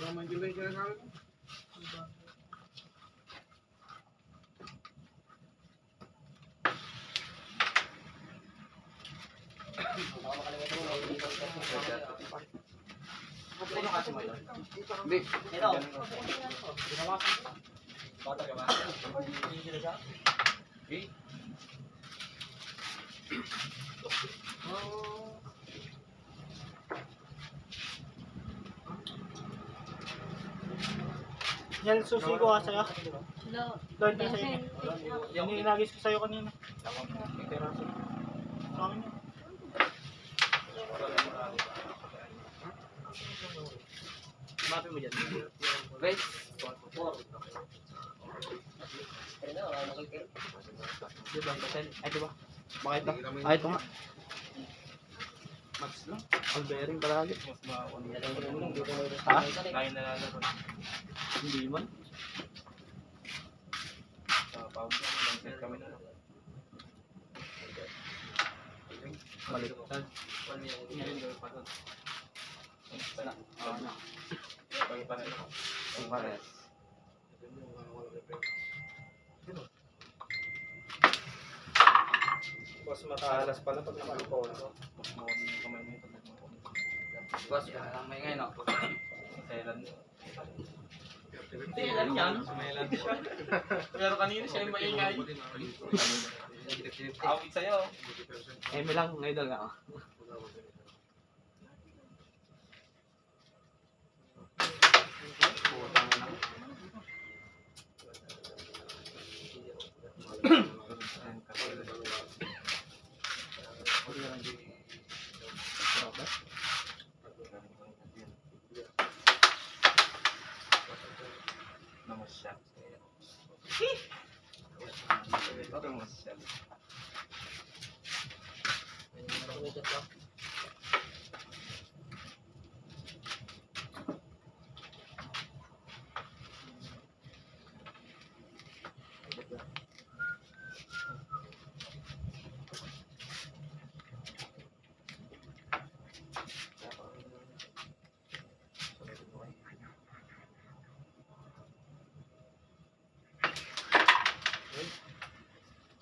naman July kaya sabi ko. Hindi. Ito. Bata ka ba? Okay. Yan, susi ko nga sa'yo. Lo. Lord, na sa'yo. Yung inagis ko sa'yo kanina. Sa akin yun. Mapi mo dyan. Guys. 4. Ayun na, wala makikil. Diba? Ay, diba? Bakit ba? Ay, ito nga. Max lang. Ang bearing palagi. Mas makakon. Ha? Kaya nalalaro. Hindi man. Pawag lang. Lang-set kami na lang. Baliktad. Ngayon gawin pa doon. Gawin pa rin. Gawin pa rin. Mas matalas pala pag nakalipon. Mas mawag yung kamay mo ito. Boss, may ngayon ako. Thailand. Thailand yan? Thailand siya. Pero kanina siya yung maingay. Awit sa'yo. Eme lang, idol nga. Namasyal. Namasyal.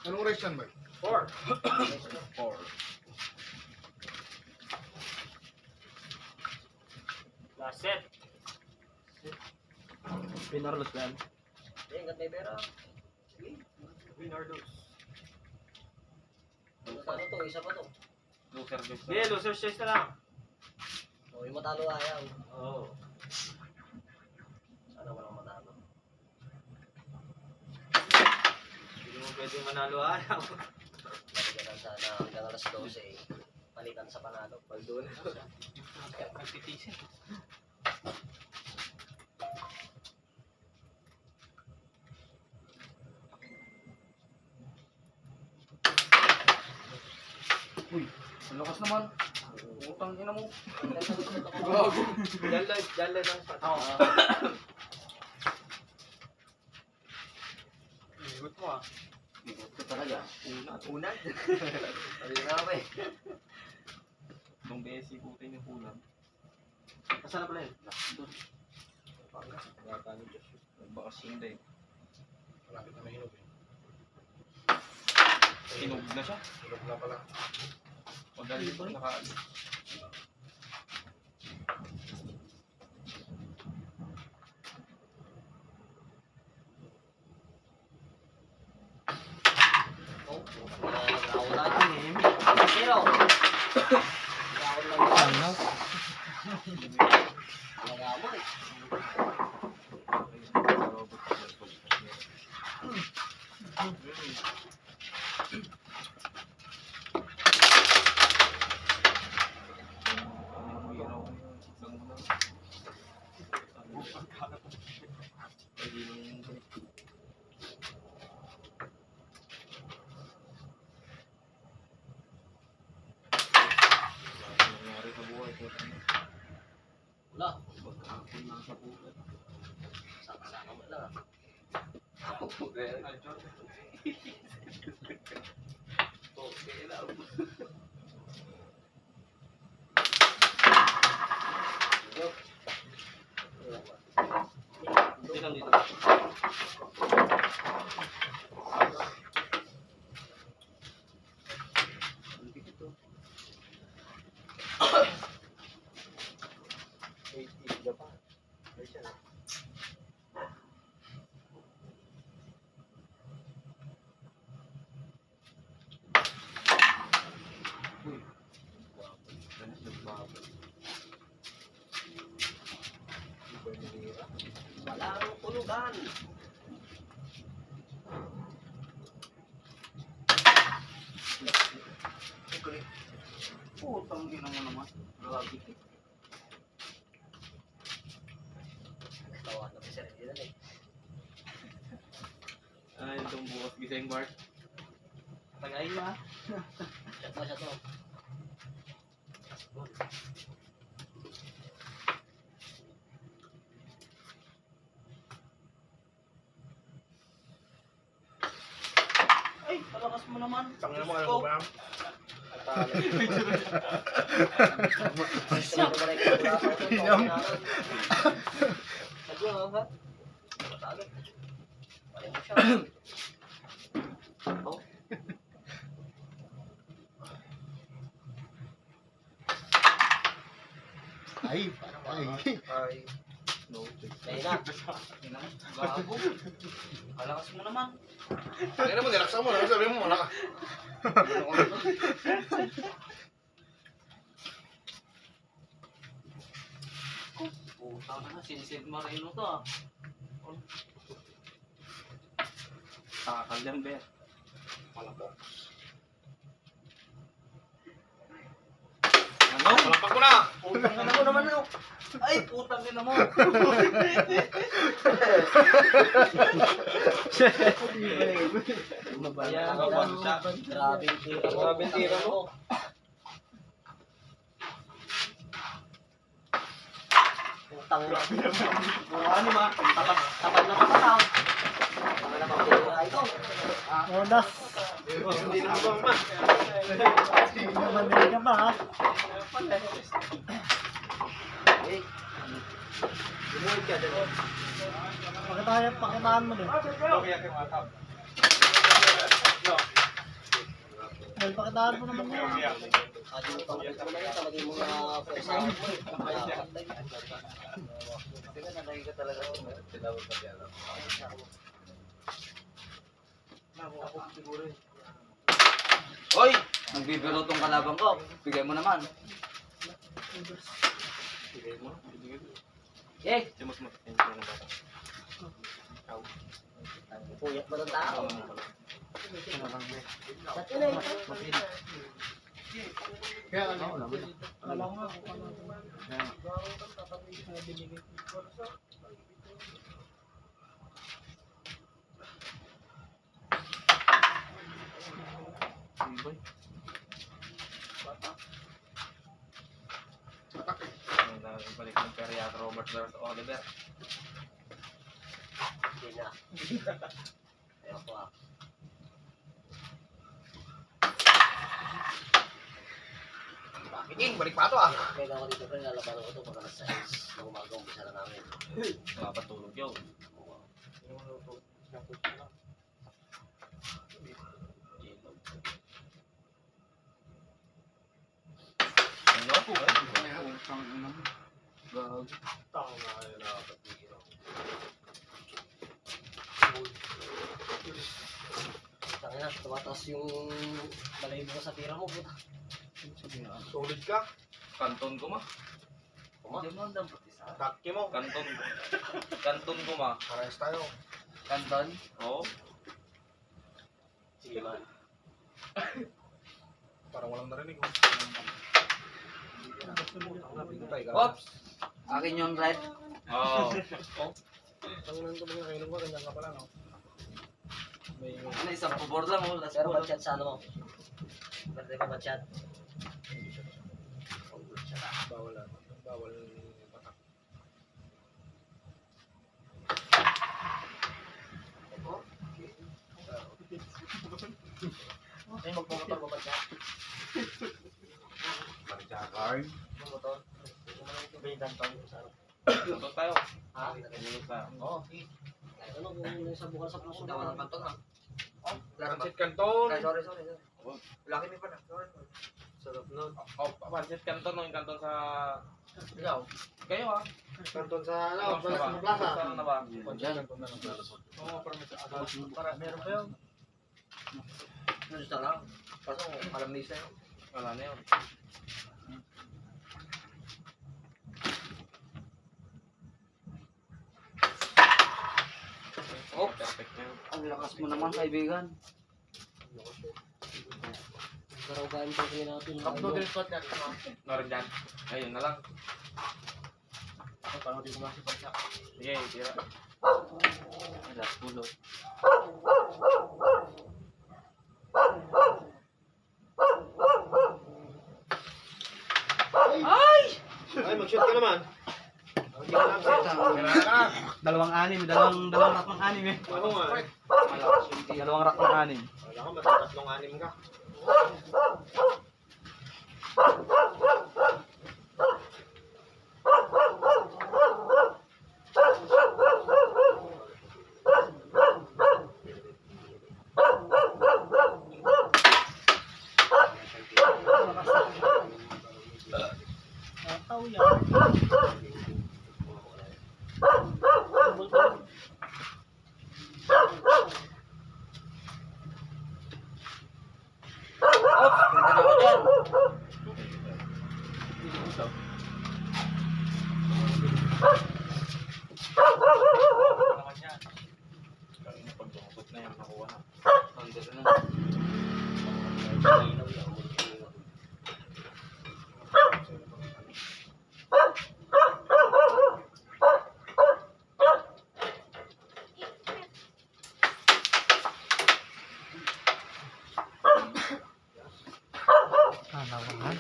Anong oras yan ba? 4. 4. Last set. Pinarlos lang. Ingat may pera. Winardos. Ano to? Isa pa to. Loser base. Hindi, loser chest na lang. O, yung matalo ayaw. Oo. Sana walang matalo. Hindi mo pwede manalo araw. Palitan sana hanggang alas 12. Palitan sa panalo. Paldo na. Magtitisin. Uy, ang lakas naman. Utang ina mo. Diyan lang ang pat. Oo. Igot mo ah. Ito talaga. Unad. Pali na ba eh. Nung BSC putin yung kulang. Kasana pala yun? Doon. Baka sinday. Malapit na mahinog eh. Hinog na siya. Hinog na pala. Magalit pa nakaali. Nawala yun. Pero. Ano? Nagama eh. Wala. Saka-saka mo lang. Okay lang. Yo. Japan. Ay siya. Wala akong tulugan. Putang ina mo naman. Grabe. Tawag na si Sir Dylan eh. Ay, itong bukas gising Bart. Tagay na. Shot mo, shot mo. Ay, palakas mo naman. Tangin mo, alam mo ba? Ay, No. Ay na. Bago. Palakas mo naman. Tangin mo, nilaksa mo. Sabi mo, wala ka. Putang na, sinisid Marino to ah. Takal yan, Ber. Malapok. Ano? Malapok ko na! Putang na mo naman ako. Ay, putang na mo. Ayan, one shot. Grabe yung tira mo. Grabe yung tira mo. Putang na. Buwan ni ma. Tapad na kapataw. Tapad na pagtira ito. Odas. Hindi na habang ma. Naman ka pa ha. Eh, Pakitaan mo din. Well, pakitaan mo naman yun. adi mo pang mo na yan. Talagay mo na pwesahan mo eh. Hoy! Nagbibiro tong kalaban ko. Bigay mo naman. Bigay mo. Eh, Simus mo. puyat ba ng tao? Ba't yun eh? Kaya ano? Alam mo kung ano. Balik ng Perry at Robert versus Oliver. Hindi na. Ayaw ko ah. King, balik pa ito ah. Kaya ako dito pre, lalabanan ko ito pag alas 6 ng umaga, umpisa na namin. Mapatulog yun. Ano po eh? Putang ina mo. Gag. Tao na kayo nakapagpigil ako. Tangin na, tumataas yung balayibo ko sa tira mo, puta. Solid ka. Kanton ko ma. Kuma? Hindi mo ang dapat isa. Taki mo. Kanton ko. Kanton ko ma. Parehas tayo. Kanton? Oo. Sige man. Parang walang narinig. Oops! Akin yung red. Oo. Ang nang tumang nakainom ko, ganyan ka pala no? Ano, isang pabor lang oh. Last Pero ball. ba't chat sa ano mo? Pwede ka ba't chat? Bawal ano. Bawal patak. Ay, magmotor mo ba't chat? Marjakay. Magmotor? Tubigan pa rin sa Tutok tayo. Ha? Tulog tayo. Oo. Ano kung sa bukal sa puso? Dawa ng kanton ah. Pansit Canton. Sorry. Laki ni pa na. Sarap nun. Oh, pansit kanton o yung kanton sa... Ikaw? Kayo ah. Kanton sa ano, plaza. Saan na ba? Diyan. Oo, para may para meron ba yun? Gusto lang. Kaso alam ni Isa. Wala na yun. Oh, Perfect na yun. ang lakas mo naman, kaibigan. Karaugaan pa rin natin. Cup noodles pa dyan. Meron dyan. Ayun na lang. Paano di kumasi pa siya? Sige, tira. Last pulot. Ay, mag-shoot ka naman. Hindi ka lang sa Dalawang rack ng anim eh. Ano nga? Dalawang rack ng anim. Wala ka, matatatlong anim ka. Tataw yan. Punta na ako dyan. Naman yan. Kanina pag dumusot na yan, nakuha na. Nandito na. Lawangan.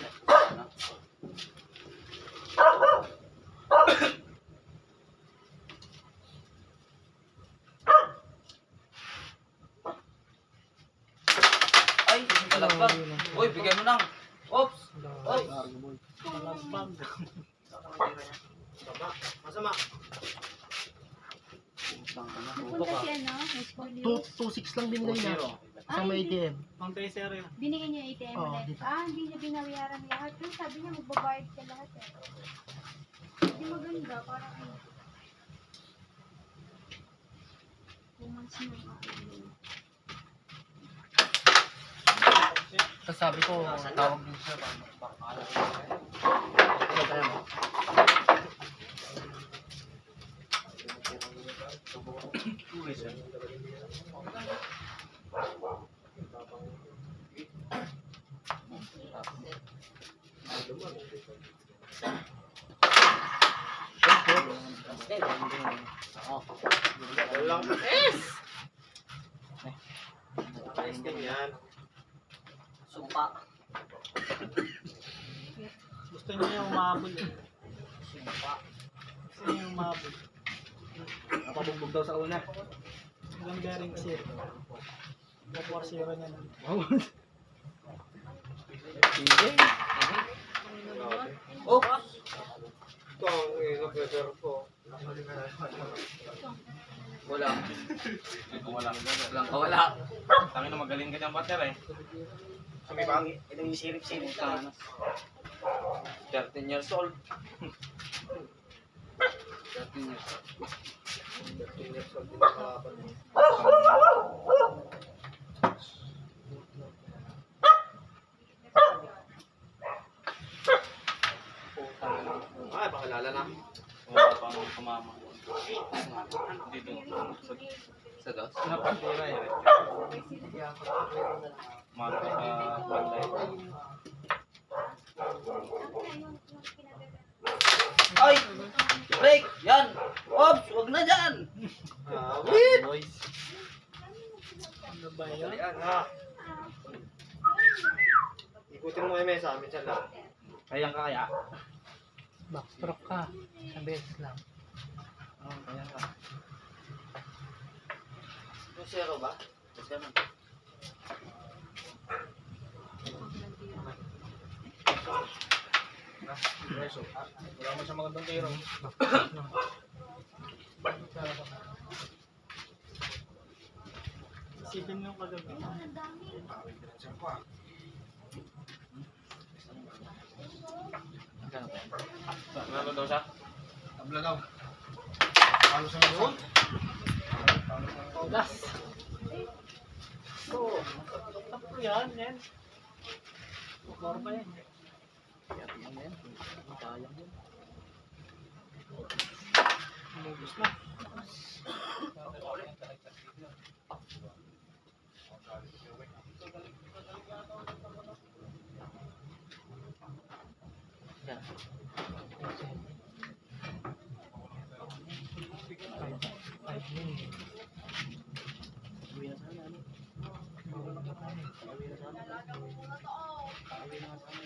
Ay, talagpag. Uy, bigyan mo nang. Oops. Oops. Masama. Punta si ano, high school yun. 2.6 lang binigay na. Sa may ATM. Ang tracer yun. Binigyan niya yung ATM Oo, ulit. dito. Hindi niya binabayaran lahat. Pero sabi niya magbabayad ka lahat eh. Hindi maganda, parang ano. 2 months na ano. Tapos sabi ko, tawag din siya. Walang yes! Ayos din yan. Sumpa. Gusto niya yung umabol eh. Sumpa. Gusto niya yung umabol. Napabugbog daw sa una. Hanggang bearing kasi. 4-0 niya na. Sige. Oh, Ito ang pressure ko. wala. Wala. Walang kawala. Tangin na magaling ka dyan, partner eh. Kami ba? Ito yung sirip-sirip ka. 13 years old. 13 years old. 13 years old din nakakapan mo. Ay, pakilala na. Wala pang kumama. Dito. Sa dos. Napantira eh. Magkakabantay. Ay! Break! Yan! Oops! Huwag na dyan! Wait! Boys. Ano ba yun? Dalian ha. Ikutin mo yung mesa, minsan lang. Kayang kaya. Backstroke ka. Isang beses lang. Kayang ka. Yung zero ba? Tapos ganun. Preso. Wala mo siya magandang tiro. Isipin mo kagabi. Nalo daw siya? Tabla daw. Palos na doon. Paulas. So, tapos yan, yan. More pa yan. Yan, yan. Sayang yun. Umubos na. Yan. Uwi na sana, ano? Uwi na sana.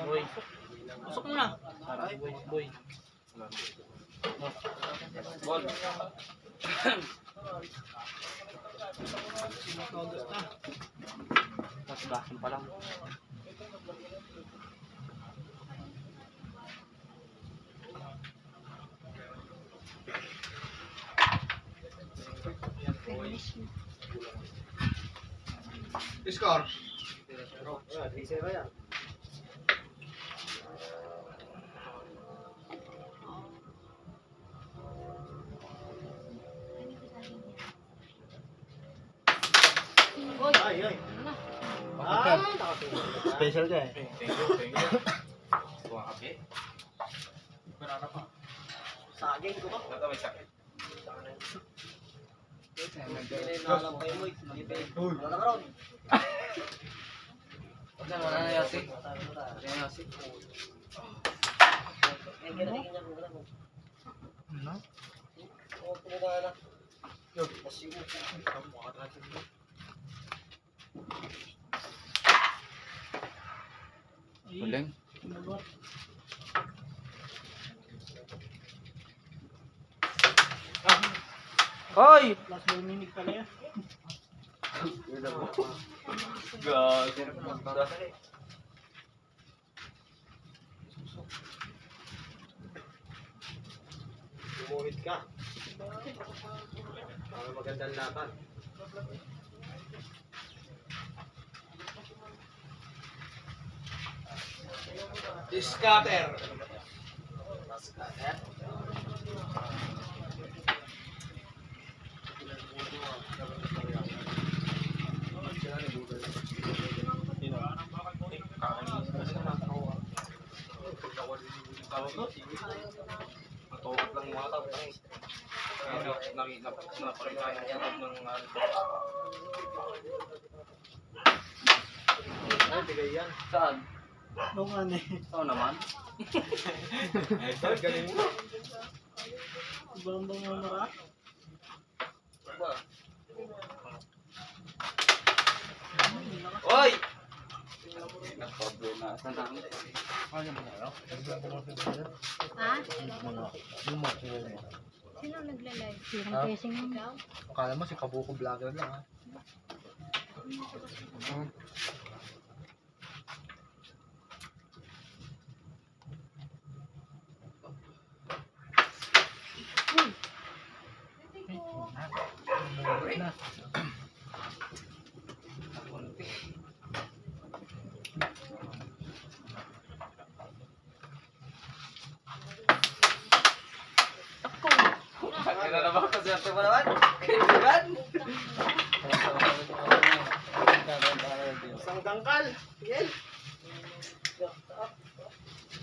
Boy. Pasok mo na. Ay, boy. Boy. Ball. Sinatodos na. Tapos basin pa lang. Score. Ah, 3-0 yan. Ay, ay. Ah, nakatulog. special ka eh. Thank you. Buwang kape. Banana pa. Saging ko ba? Ito may sakit. Nalang kayo mo. Wala ka ron. Wala na yasi. Wala na yasi. Ano? Huling. Hoy! Last 2 minutes pala yan. Gago. Lumuhit ka. Para magandang laban. Scatter. Matawag lang mga tao. Nakapagkain ng Ay, bigay yan. Saan? Nung ano eh. Oo naman. Ay, galing mo. Ibang bang mara. Oy! Nag-problem na. Saan namin? Ha? Sino nagla-live? Sirang casing mo daw? Akala mo si Kabuko vlogger lang ha. Kaya na ba kasi ate mo naman? Kaibigan? Isang dangkal. Yan.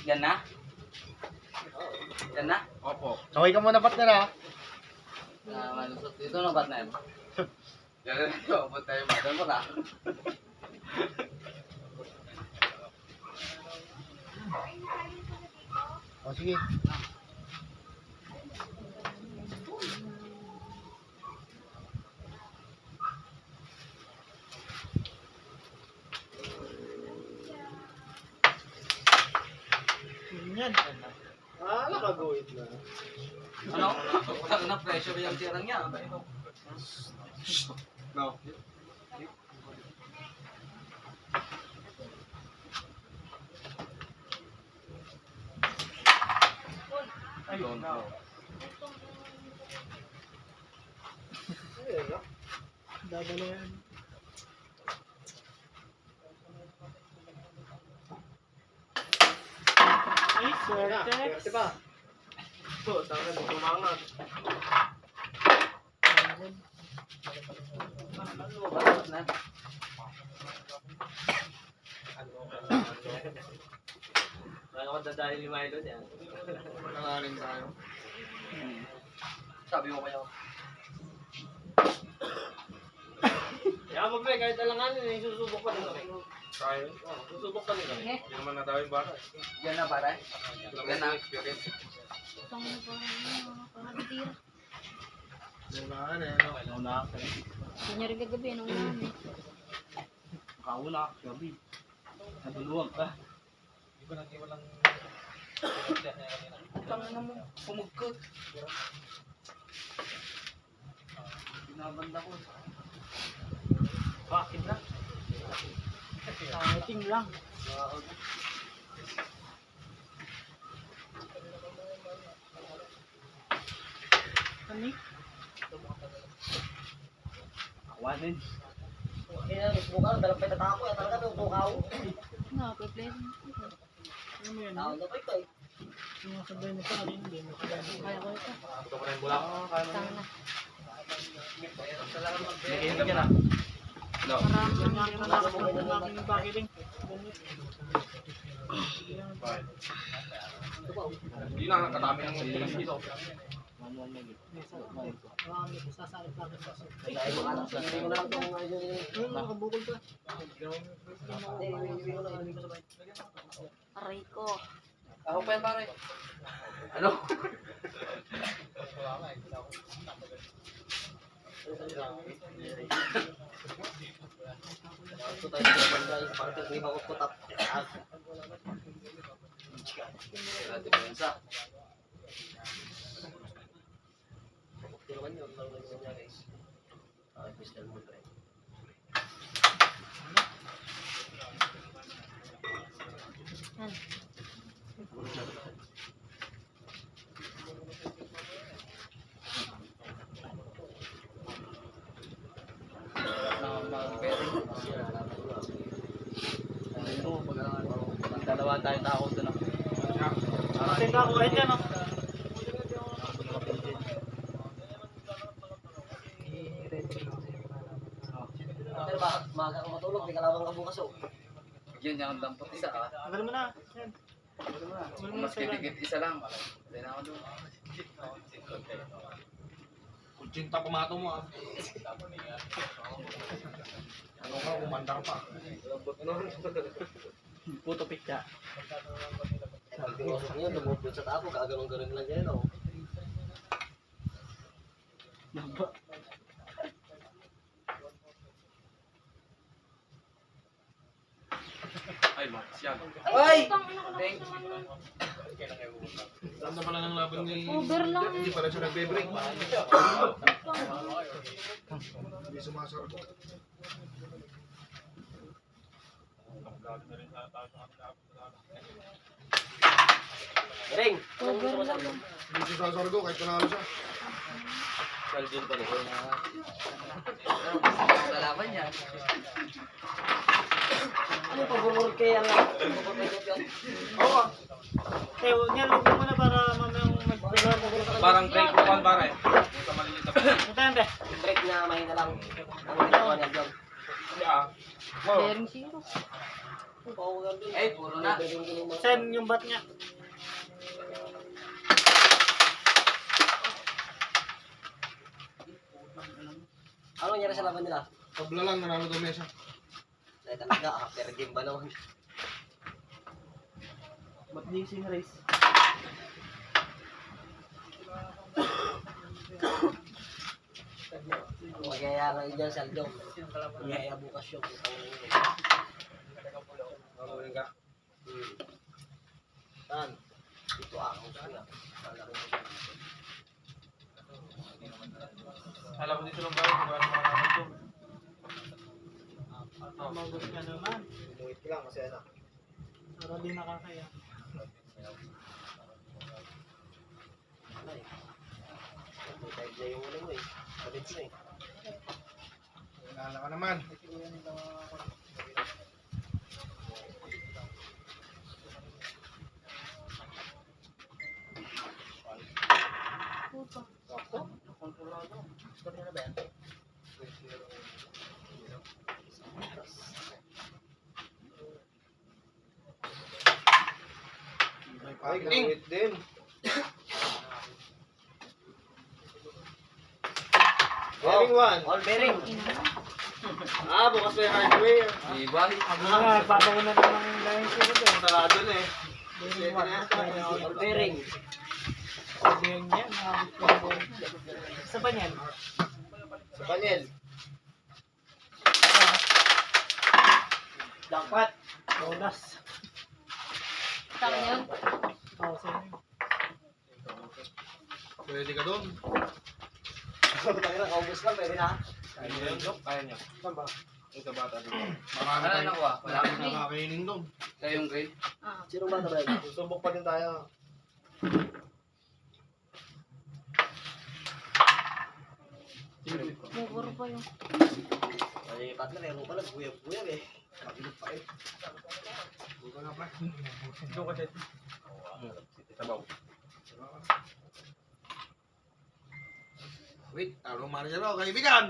Yan na? Yan na? Opo. Kaway ka muna partner ha. Dito na ba't na yun? Yan na ito. Abot tayo ba? Doon mo na. O sige. Yan. Ah, nakaguhit na. Ano? Ang na-pressure yung tirang niya. No. Ayun. Ayun, no? Dadala yan. Ay, swerte. Swerte pa. Oo, tama na, tumangat. Balot na. Wala ko dadali ni Milo dyan. Nangaling tayo. Sabi mo kayo. Kaya mo pre, kahit alanganin eh, susubok pa rin kami. Kaya. Susubok pa rin kami. Hindi naman nadawin bata. Yan na pare. Yan na. Experience. Pang pang-tira. Naunahan eh, no? Naunahan ka. Kanya rin kagabi, nung namin. Nakauna ka, gabi. Naduluwag ka. Tangin mo. Pumugkot. Binabanda ko. Bakit na? Tangiting lang. Ano eh? Awanin. Kaya gusto ka, dalang pa tatako. Yan talaga ito, tukaw. Nga, pe-play. Ano mo yan? Tawag na pa ito eh. Yung nasabay mo sa akin, hindi mo kaya. Kaya ko ito. Ito pa rin bulak. Tama na. Nakikinig ka na. No. Maraming Nalakas mo ng aking pakiling. Hindi na katami ng ilang dito. Marami ko sasalit lang sa akin. Kaya mo anak. Hindi mo na lang itong Ayun, nakabukol ka. Hindi ko na ilagay ko sa bahay. aray ko. Ako pa yan pare. Ano? Ito tayo sa barangay. Parang tingin ako putak. Kaya depensa. Ito naman yun. Lalo naman niya guys. Crystal Moon pa rin. Yan. Dalawa tayong tao doon. Kasi ako kahit yan, no? Pero bakit maaga ako matulog? Di ka lamang ka bukas oh. Yun yung dampot isa ah. Tagal mo na. Yan. Tagal mo na Mas sa ilan. kitikit isa lang. Hindi na ako doon. Kutsinta pumato mo ah. Ano ka, umandar pa. Puto pitya. Sabi ko sa niyo, lumupit sa tapo, gaganong-ganon lang dyan oh. Yaba. Ay, Max yan. Ay! Putang ina ko na naman nun. Saan na pala ng laban ni... Over lang. Hindi pala siya nagbe-break. Putang. Hindi sumasarap. Ring! Over lang. Hindi siya sasargo kahit panalo siya. Saljun pa rin. Lalaban niya. Ano pag-work kaya nga? Oo. Eh, huwag niya lupo muna para mamayang mag-break. Parang break ko pan pare. Sa maliliit na break. Ito yan, be. Break na mahina lang. Ang ginagawa niya vlog. Bearing zero. Ay, puro na. Send yung bat niya. Ano nangyari sa laban nila? Tabla lang, nanalo daw mesa. Ay talaga, after game ba naman? Ba't di sing race? Magyaya ka dyan sa Aldong. Magyaya bukas yung Mamuling ka. Saan? Ito ako siya. Alam mo dito lang ba? Kung paano makakapag to. Magot ka naman. Umuit ko lang kasi ano. Para di nakakaya. Ay. Ito tayo dyan yung ano mo eh. Kabit mo eh. Lala ka naman. Puto. Kanina ba yan? May pagkawit din. Bearing 1. All bearing. Bukas may hardware. Iba. Sabi nga, nagpapauna na ng line zero to. Sarado na eh. Bearing one. All bearing. Bearing niya, nakabit ko na bearing. Sa ba niyan? Sa panel. Dapat. Bonus. Tama yun. Oo, sa'yo. Pwede ka doon. Tangina, kaubos lang, pwede na. Kaya niyo yun, Dok? Kaya niyo. Saan ba? Ito bata doon. Marami Ano tayo. nakuha? Wala Marami akong na nakakainin doon. Kaya yung grade? Ah. Sino ba ba yan? Susubok pa din tayo. Buburo pa yung... Ay, partner, meron pa lang. Buyag-buyag eh. Mabilog pa eh. Buka na pa. Doon ka dyan. Sabaw. Wait, tarong manager ako, kaibigan!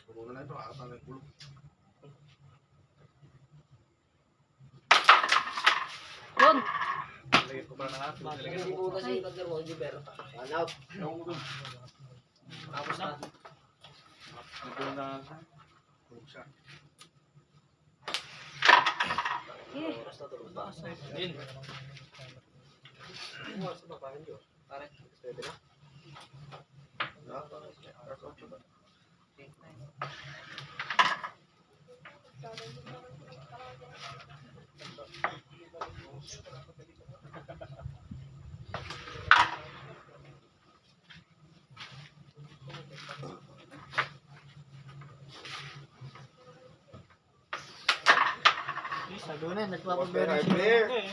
Puno na ito, akata na yung pulong. Yun! Lagay ko pa na natin. Hindi po kasi yung partner mo, hindi pero. One out. Tapos na. Ito na. Pulong siya. Eh, Oras na tulog ba? Din. Sa baba nyo. Pare. Pwede na? Sa doon na, nagpapabearing Hardware. siya ako eh.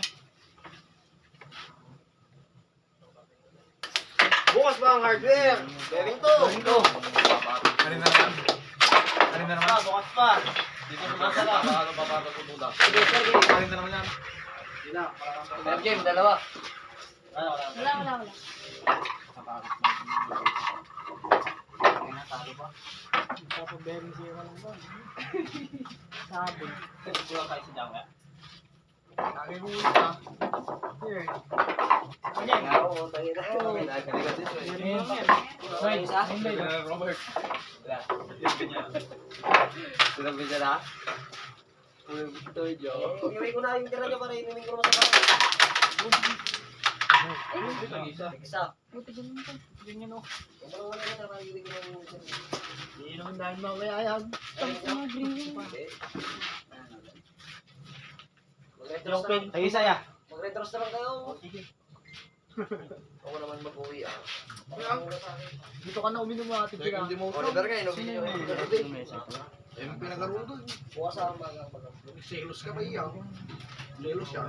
Bukas ba ang hardware? Bearing to! Kanina naman. Kanina naman. Bukas pa! Dito sa masa lang. Paano papatag ko muna? Sige, sir. Game. Kanina naman yan. Third game, dalawa. wala, wala, wala. Nagpapabearing siya ka lang doon. Sabon. Lagi mo ulit ha. Here. Oo, tangina. Bearing yan. Right, isa? Robert. Sinabi niya na? Ito, Jo. Inuwi ko na yung tira niya para inuwi ko naman sa bahay. Isa. Buti ganun pa. Ganyan o. Kung ano wala na, nakikinig ko ng Hindi naman dahil mamaya ayag. Tapos mga green. Mag-retros na lang. Ay, isa ya. Mag-retros na lang kayo. Sige. Ako naman mag-uwi ah. Dito ka na uminom mga ate Second kila. demotion. Oliver nga, inuwi niyo. Yung pinagaro doon. Bukas sa umaga. Selos ka ba iya? Selos siya.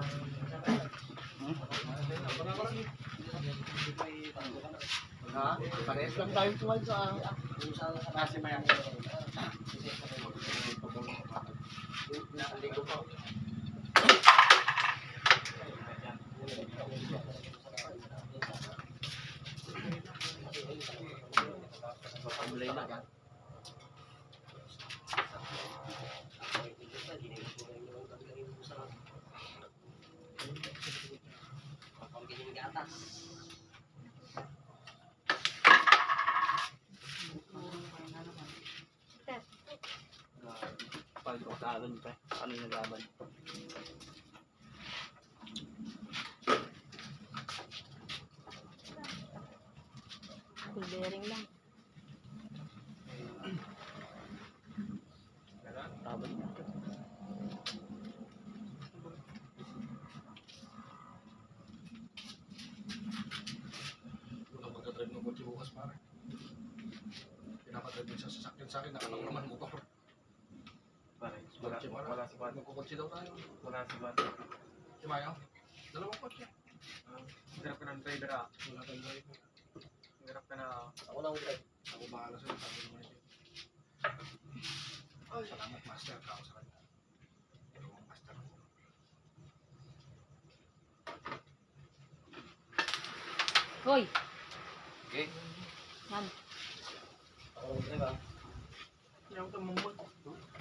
Ha? Parehas lang tayo tumal sa... Kasi maya. Nakaligo pa. Pamulay na ka. Pambiling gatas. Step. Pag-usalan pa. Ano yung laban? Full bearing lang. Laban. Wala magdadrive ng kotse bukas pare. Pinapadrive yung sasakyan sa akin, nakalang naman motor. Wala Kotse pare. wala si Bata. Magkukotse daw tayo. Wala si Bata. Si Mayo? Dalawang kotse. Hirap ka ng driver ah. Wala tayong driver. Hirap. Ako lang ulit. Ako bahala sa'yo. Sabi naman ito. Salamat, master. Ako sa kanya. Dalawang master. Hoy! Okay. Yan. Ako lang ulit ba? Yung tumumot.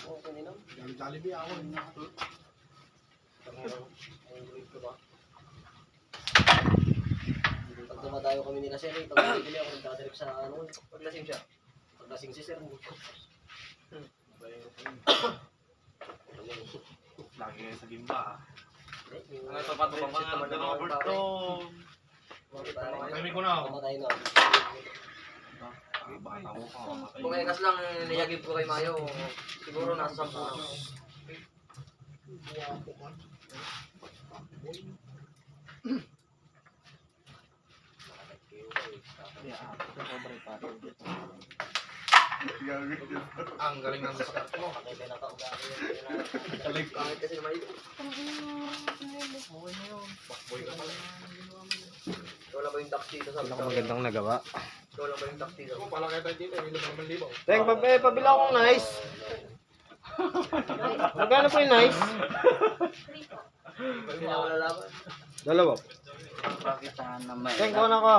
Oo, kanina. Jollibee ako. Ang ulit ko ba? Pag dumadayo kami nila sir, pag nabibili ako nagdadirect sa ano, paglasing siya. Paglasing si sir, Lagi kayo sa gimba. Ano Ano ito pa ito mga Robert to? Kami ko na ako. Kamatay na. Bata ko pa. Kung ekas lang niyagib ko kay Mayo, siguro nasa 10 na. Ang galing ng master mo. May pinaka-ugali yun. Kahit kasi naman ito. Boy ka pala. Ikaw lang ba yung tax dito sa Magandang nagawa. Ikaw lang ba yung tax dito? Kung pala kita dito, hindi naman libaw. Teng, pabila akong nice. Magkano po yung nice? Hindi na wala laban. Dalawa. Pakitaan na may. Teng, kuha na ko.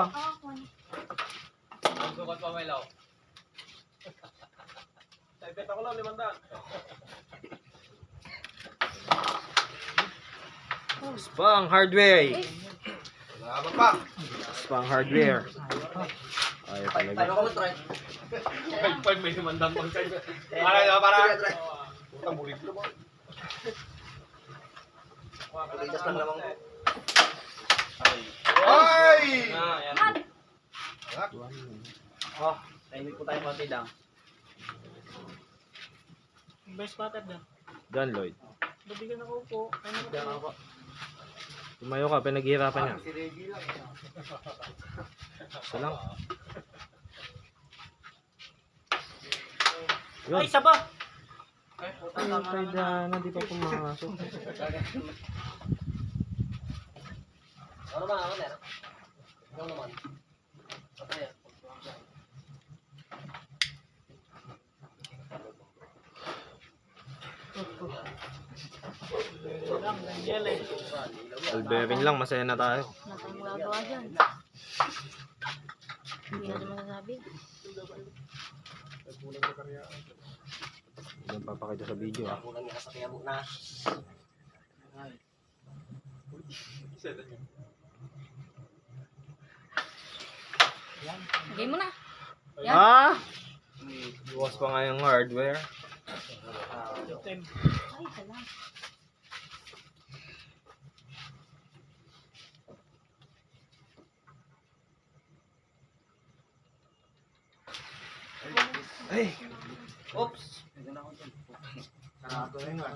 Sukat pa may law. Saipet ako lang, 500. Spang hardware. Salamat pa. Spang hardware. Ay, Paano talaga. ko try? Pag may mandang pang kayo. Sige, try. Puta, bulit ko ba? Kulitas lang lamang ko. Ay! Yan. Anak. Oh, tahimik po tayo pati lang. Best spotter na. John Lloyd. Nabigyan ako po. Diyan ako. Tumayo ka, pinaghihirapan niya. Si Reggie lang. Isa lang. Yun. isa pa! Ay, puta, Ay, tama kay naman. Dana, di pa pumasok. Ano naman ako, meron? Ikaw naman. Patay ah. Albering lang, masaya na tayo. Natang magagawa dyan. Hindi natin masasabi. Yan papakita sa video ah. Kulang nga sa kiyabo na. Lagay mo na. Yan. Ah! Iwas pa nga yung hardware. Ay, salam. Ay! Oops! Sarado na yun ah.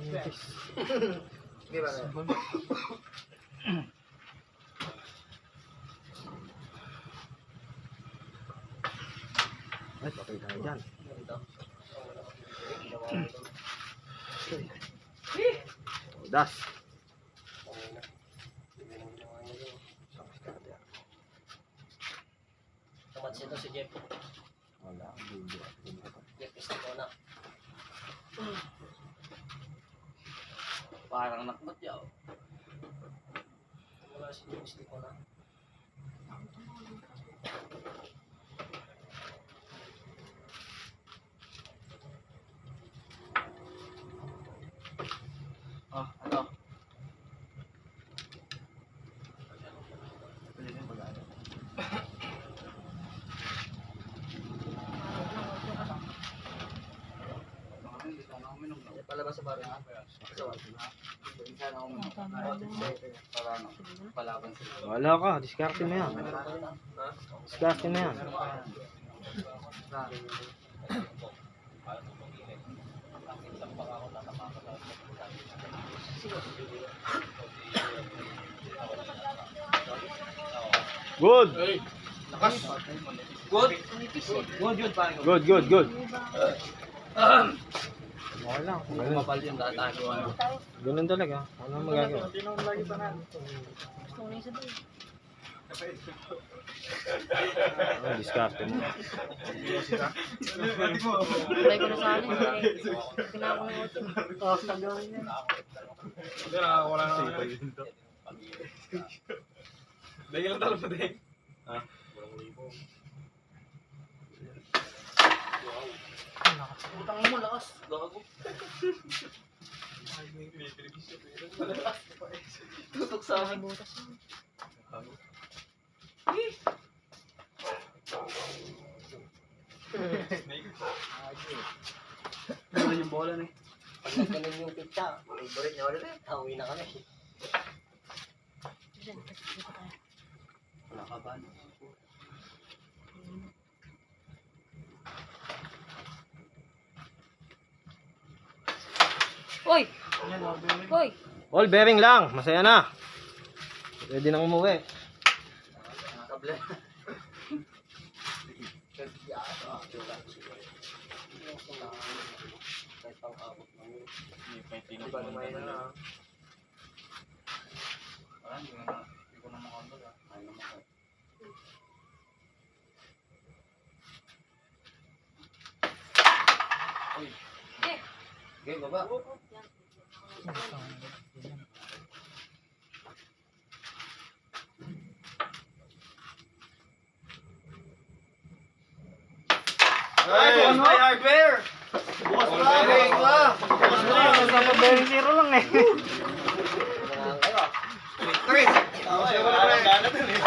Sige ba? Ay, patay tayo dyan. Ito. Das. Kamats ito si Jeff. Wala, video. Jeff is ito na. Parang nakmat yaw. Wala si Jeff is ito na. Oh, ano? Palabas sa barrio. Sa Para ano? Palaban sila. Wala ka, diskarte mo yan. Ha? Diskarte mo yan. Good! Lakas. Good? Good, yun pa. Good, good, good. Okay lang. Ganun, Mapal yung dataan ko. Ano? ganun talaga. Ano magagawa? Gusto ko na isa doon. Oh, diskarte mo. Try ko na sana eh. Kailangan ko ng auto. Oh, tagawin yan. Hindi, nakakawala na ako. Dahil lang talo pa din. Ha? Utang mo, lakas. Gago. Tutok sa akin. Butas yun. Ano yung bola na eh. Pag nagkanin yung pizza, favorite niya ulit. Uwi na kami. Diyan, dito tayo. Wala ka ba? Hoy! Yan, wabing. Hoy! All bearing lang, masaya na. Pwede nang umuwi. Kable. Eh! Okay, baba. Ay, boss, may hardware! Boss, bearing lang! Basta bearing zero lang eh. Kailangan kayo. Chris! Wala nang gana dun eh.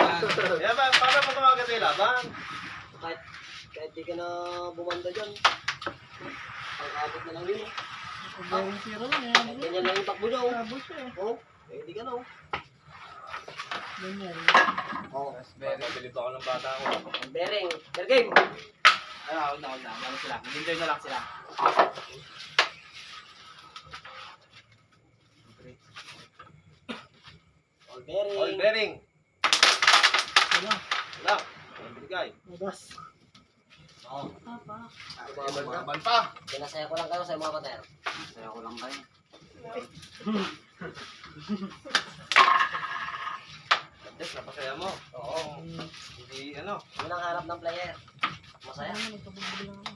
Yan ba, paano mo tumagat yung laban? Kahit di ka na bumanda dyan. Pag-abot na lang yun. Bearing zero lang eh. Ganyan lang yung takbo niya. Oh. Tapos eh. Oh, eh di ka na. Oh. Ganyan. Oh. Pabilito ako ng bata ko. Bearing. Fair game. Ay, ako na. Ano sila? Enjoy na lang sila. All bearing. All bearing! Wala. Wala. Bigay. Wadas. Oh. Papa. Maban pa. Pinasaya ko lang kayo sa mga pater. Saya ko lang kayo. Yes, napasaya mo. Oo. Hindi, ano. Yun ang hanap ng player. Masaya. Ano, nagpabugbog lang ako.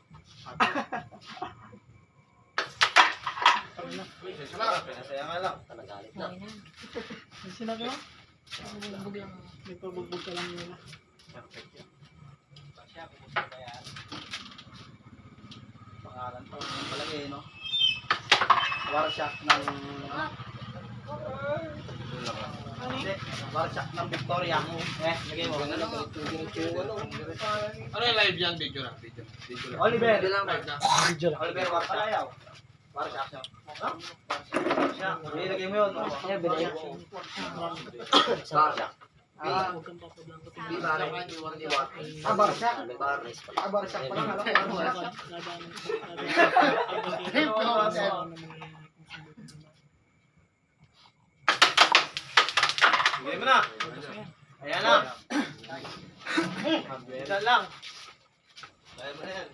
Pinasaya nga lang. Nagalit na. Okay na. Yung sinabi mo? Nagpabugbog lang ako. May pabugbog ka lang yun. Pangalan pa ng palagay, no? Warshak ng... Hindi, Warshak ng Victoria. Lagay mo. Ano Ano yung live yan? Video lang. Video lang. Oliver! Live na. Video lang. Oliver, Warshak. Ayaw. Warshak. Warshak. Ilagay mo yun. Barsak. Huwag kang papadlang ko. Barsak. Warshak pa lang. Ilagay mo na. Ayan na. Isa lang. Kaya mo na yan.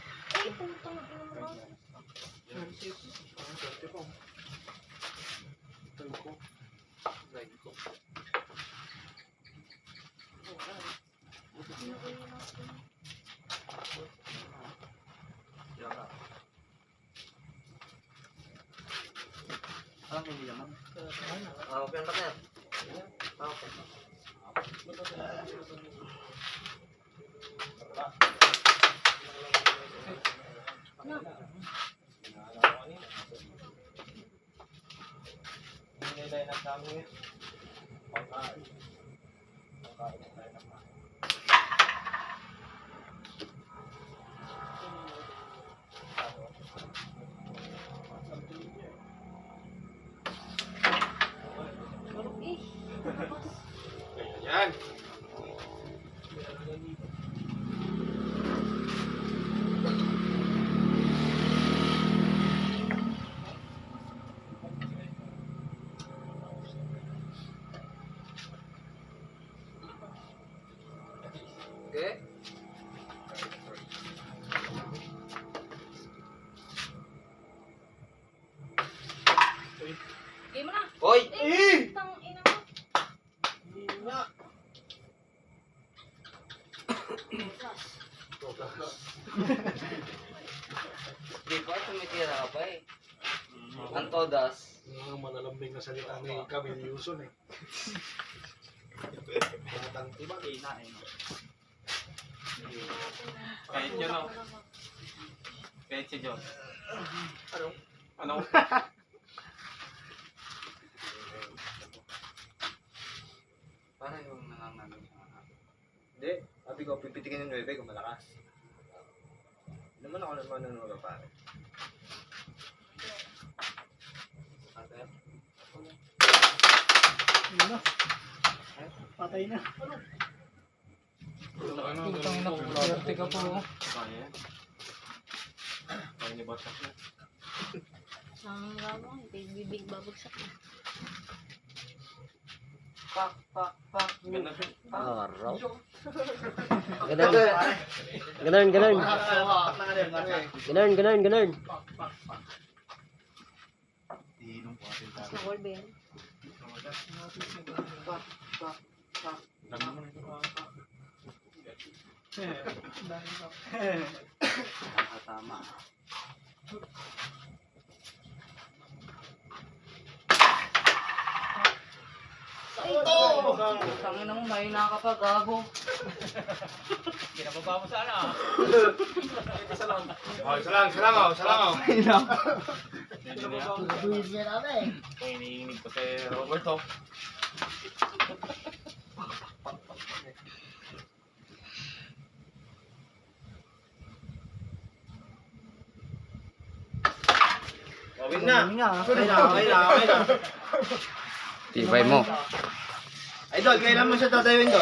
Ay, putang ina mo. Okay ang pater. Okay. Hinilay na sa amin. Pangkain. Pangkain na tayo naman. Eh, Yan. Okay. Game mo na. Hoy! Tang ina mo. Di ba? Tumitira ka pa eh. Ang todas. Mga malalambing na salita ni Camille Yuson eh. Batang tiba. Kahit yun o. Kahit si John. Ano? Para yung nalang namin. Hindi. Sabi ko, pipitikin yung 9 kung malakas. Naman ako naman nanonood pare. Ate? Yun na. Patay na. Putang ina, swerte ka po. Kaya. Kaya ni Batak na. Ang gamo, bibig babagsak. Pak, pak, pak. Ganun. Araw. Ganun. Ganun. Mas na wall ba yan? Tama. Tangin mo, mahina ka pa, gago. Kinababa mo sana. Isa lang oh. Kung iniinig ko kay Roberto. Win na. Okay na. Tibay mo. Idol, kailan mo siya tatayuin doon?